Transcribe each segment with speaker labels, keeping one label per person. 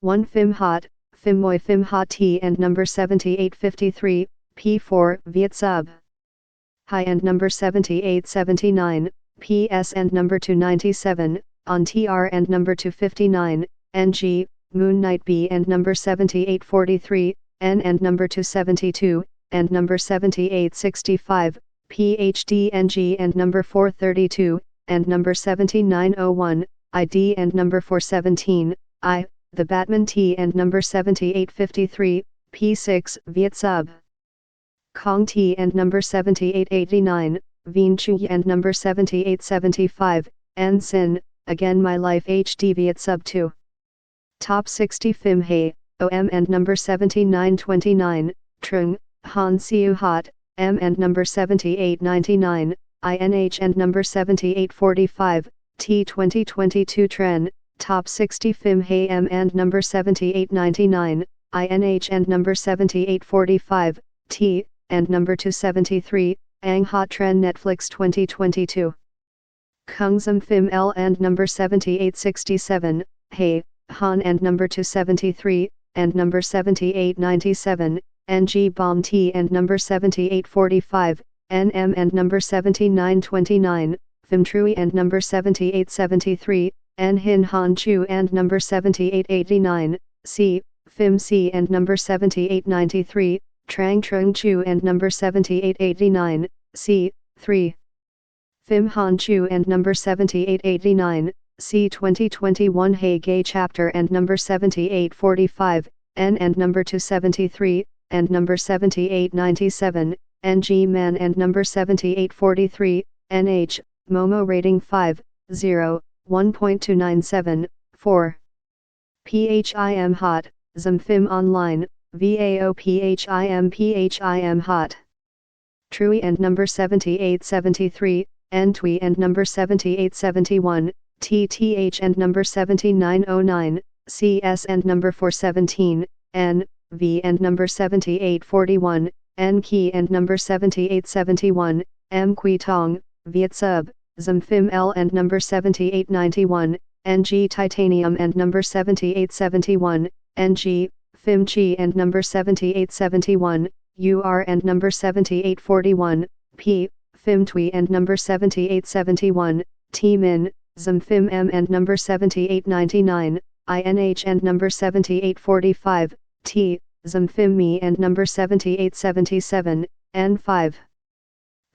Speaker 1: 1 phim hot, phim moi phim hot T and number 7853, P4 Viet sub. High and number 7879, PS and number 297, on TR and number 259, NG, Moon Knight B and number 7843, N and number 272, and number 7865, PhD NG and number 432, and number 7901, ID and number 417, I, the Batman T and number 7853, P6 Viet sub. Kong T and number 7889, Vien Chu and number 7875, N Sin, again my life HD Viet sub 2. Top 60 Phim Hey, OM and number 7929, Trung, Han Siu Hot, M and number 7899, INH and number 7845, T 2022 Tren, Top 60 Phim Hey M and number 7899, INH and number 7845, T, and number 273, Ang Hot Tren Netflix 2022. Kung Zum Phim L and number 7867, Hey, Han and number 273, and number 7897, NG Bomb T and number 7845, NM and number 7929, Phim Trui and number 7873, N Hin Han Chu and number 7889, C, Phim C and number 7893, Trang Trung Chu and number 7889, C, 3. Phim Han Chu and number 7889, C 2021 Hey Gay Chapter and number 7845, N and number 273, and number 7897, NG Man and number 7843, NH, Momo rating 5, 0, 1.297, 4. PHIM Hot, Zum Phim Online, VAO PHIM Hot. Trui and number 7873, Ntui and number 7871, TTH and number 7909, CS and number 417, N, V and number 7841, N Key and number 7871, M Quy Tong, Viet sub, Zum Phim L and number 7891, NG Titanium and number 7871, NG, Phim Chi and number 7871, UR and number 7841, P, Phim Tui and number 7871, T Min, Zum Phim M and number 7899, INH and number 7845, T, Zum Phim Me and number 7877, N5.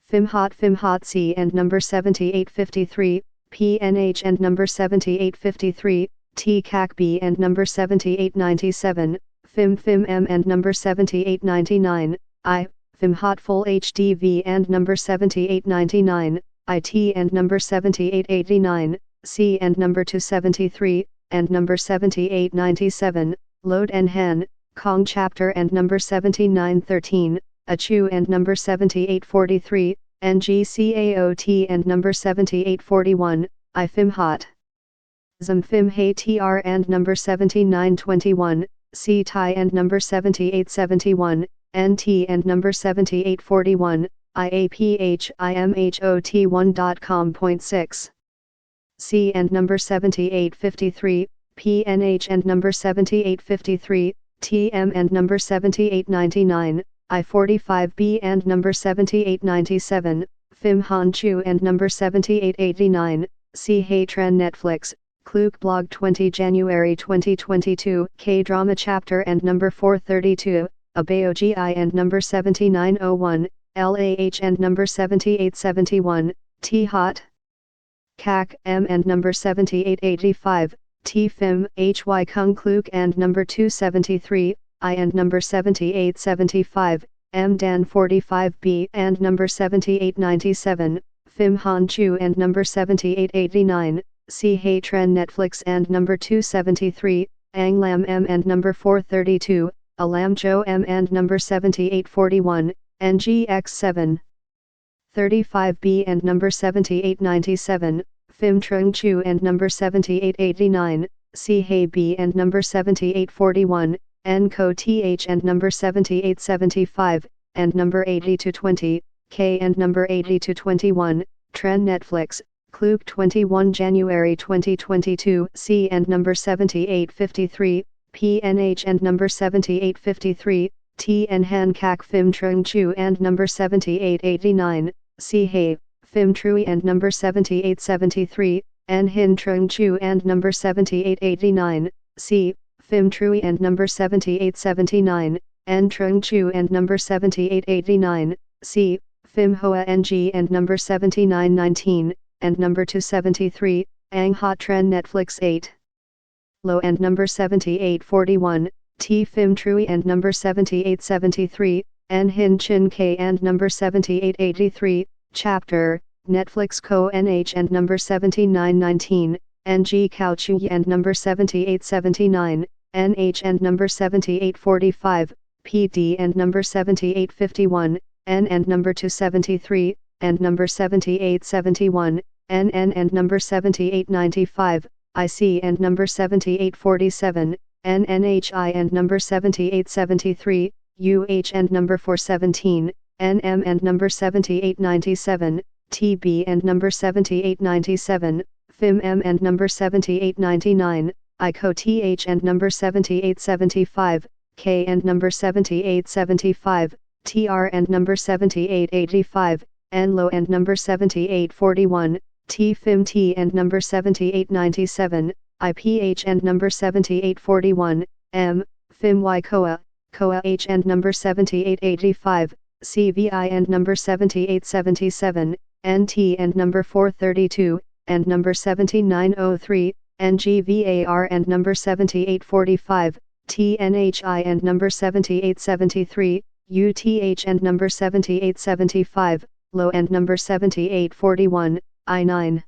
Speaker 1: Phim Hot C and number 7853, PNH and number 7853, T CAC B and number 7897, Phim M and number 7899, I, Phim Hot Full HDV and number 7899, IT and number 7889, C and number 273, and number 7897, Load and Han, Kong Chapter and number 7913, Achu and number 7843, NGCAOT and number 7841, IFIM Hot. Zum Phim Hey TR and number 7921, C Tai and number 7871, NT and number 7841, IAPH IMHOT1.com.6. C and number 7853, PNH and number 7853, TM and number 7899, I45B and number 7897, Phim Han Chu and number 7889, C Hey Tren Netflix, Klook Blog 20 January 2022, K-Drama Chapter and number 432, Abaogi and number 7901, LAH and number 7871, T Hot. CAC M and number 7885, T Phim HY Kung Klook and number 273, I and number 7875, M Dan 45B and number 7897, Phim Han Chu and number 7889, C Hey Tren Netflix and number 273, Ang Lam M and number 432, Alam Jo M and number 7841, NGX7. 35B and number 7897, Phim Trung Chu and number 7889, C Hey B and number 7841, NCO TH and number 7875, and number 8220, K and number 8221, Tren Netflix, Klook 21 January 2022, C and number 7853, PNH and number 7853, TN Han Kak Phim Trung Chu and number 7889, C He, Phim Trui and number 7873, N Hin Trung Chu and number 7889, C, Phim Trui and number 7879, N Trung Chu and number 7889, C, Phim Hoa NG and number 7919, and number 273, Ang Hot Trend Netflix 8. Low and number 7841, T Phim Trui and number 7873, N Hin Chin K and number 7883, Chapter, Netflix Co NH and number 7919, NG Cao Chu and number 7879, NH and number 7845, PD and number 7851, N and number 273, and number 7871, NN and number 7895, IC and number 7847, NNHI and number 7873, UH and number 417, NM and number 7897, TB and number 7897, FIM-M and number 7899, ICO-TH and number 7875, K and number 7875, TR and number 7885, NLO and number 7841, TFIM-T and number 7897, IPH and number 7841, M, FIM-Y COA, COA-H and number 7885, CVI and number 7877, NT and number 432, and number 7903, NGVAR and number 7845, TNHI and number 7873, UTH and number 7875, low and number 7841, I9.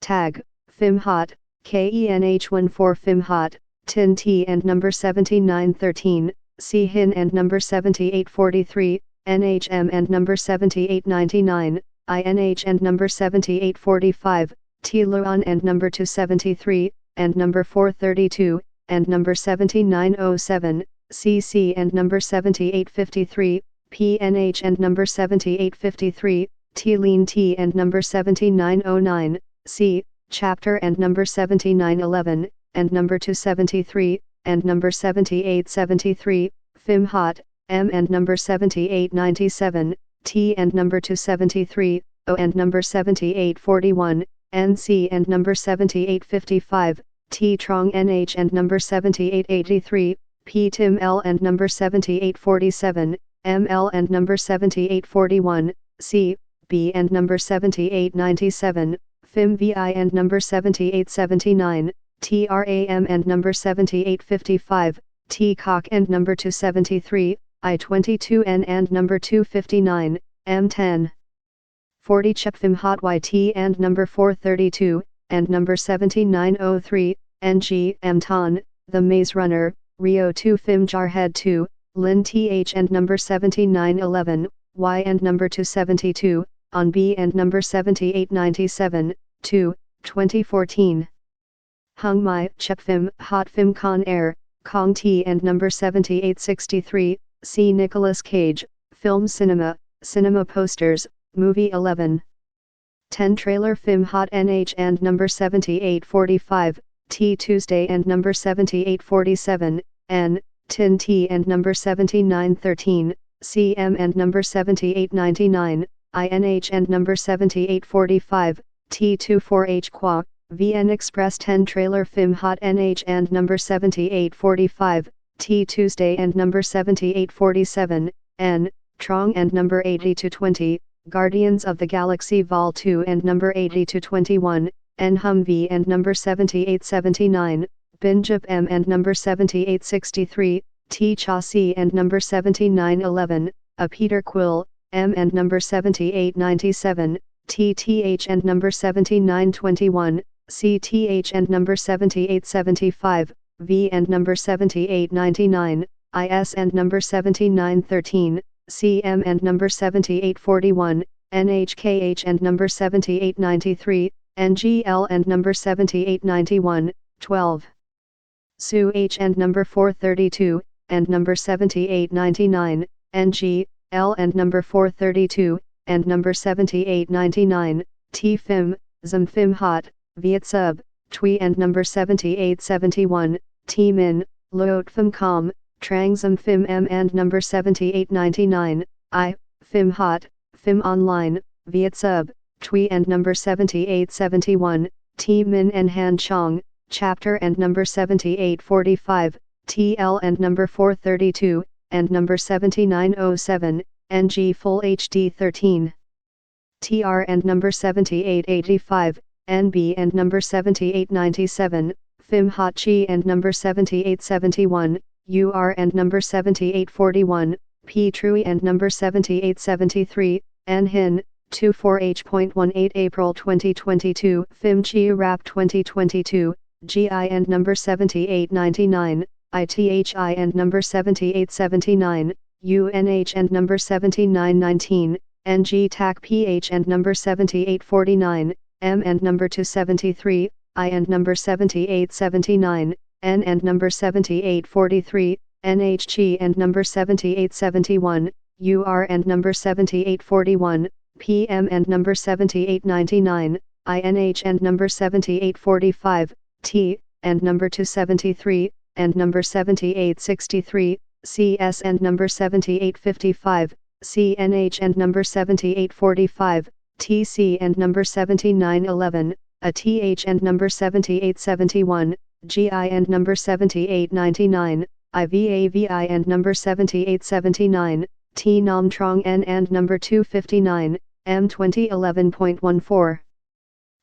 Speaker 1: Tag, FIMHOT, KENH14 FIMHOT, TIN T and number 7913, CHIN and number 7843, NHM and number 7899, INH and number 7845, TLUAN and number 273, and number 432, and number 7907, CC and number 7853, PNH and number 7853, TLEAN T and number 7909, C, Chapter and number 7911, and number 273, and number 7873, FIMHOT, M and number 7897, T and number 273, O and number 7841, NC and number 7855, T Trong NH and number 7883, P Tim L and number 7847, ML and number 7841, C, B and number 7897, FIM VI and number 7879, TRAM and number 7855, T Cock and number 273, I22N and number 259, M10. 40 Chepfim Hot YT and number 432, and number 7903, NG M Ton, The Maze Runner, Rio 2 Fim Jarhead 2, Lin TH and number 7911, Y and number 272, on B and number 7897, 2, 2014. Hung Mai, Chepfim, Hot Fim Con Air, Kong T and number 7863, C. Nicolas Cage, Film Cinema, Cinema Posters, Movie 11. 10 Trailer Film Hot NH and number 7845, T. Tuesday and number 7847, N. Tin T and number 7913, CM and number 7899, INH and number 7845, T24H Qua, VN Express 10 Trailer Film Hot NH and number 7845, T Tuesday and number 7847, N. Trong and number 8220, Guardians of the Galaxy Vol 2 and number 8221, N Humvee and number 7879, Binjap M and number 7863, T Cha C and number 7911, A Peter Quill, M and number 7897, TTH and number 7921, CTH and number 7875, V and number 7899, IS and number 7913, CM and number 7841, NHKH and number 7893, NGL and number 7891, 12. Su H and number 432, and number 7899, NG, L and number 432, and number 7899, T Fim, Zum Fim Hot, Viet Sub, Tui and number 7871, T Min, Loat phim com, Trangsum phim m and number 7899, I, phim hot, phim online, Viet sub, Tui and number 7871, T min and Han Chong, chapter and number 7845, TL and number 432, and number 7907, NG full HD 13. TR and number 7885, NB and number 7897, Phim Hot Chi and number 7871, UR and number 7841, P Trui and number 7873, N Hin, 24H.18 April 2022, Phim Chi Rap 2022, GI and number 7899, ITHI and number 7879, UNH and number 7919, NG TAC PH and number 7849, M and number 273, I and number 7879, N and number 7843, NHG and number 7871, UR and number 7841, PM and number 7899, INH and number 7845, T, and number 273, and number 7863, CS and number 7855, CNH and number 7845, TC and number 7911, ATH and number 7871, GI and number 7899, IVAVI and number 7879, T Nam Trong N and number 259, M 2011.14.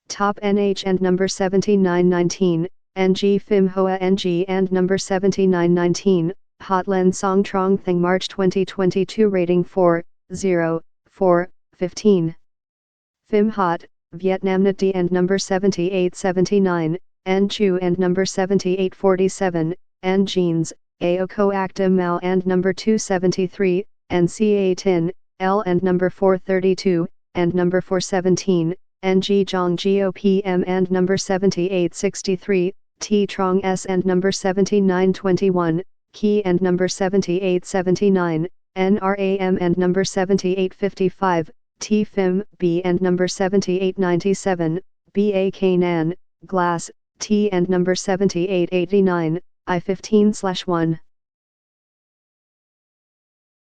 Speaker 1: Top NH and number 7919, NG Phim Hoa NG and number 7919, Hotlen Song Trong Thing March 2022 rating 4.0.4, 15. Phim Hot, Vietnam Nat D and number 7879, N Chu and number 7847, N Jeans, AO Coacta Mao and number 273, and CA Tin, L and number 432, and number 417, NG Jong GOPM and number 7863, T Trong S and number 7921, Key and number 7879, NRAM and number 7855, T Phim B and number 7897, BA Nan, Glass, T and number 7889, I15/1.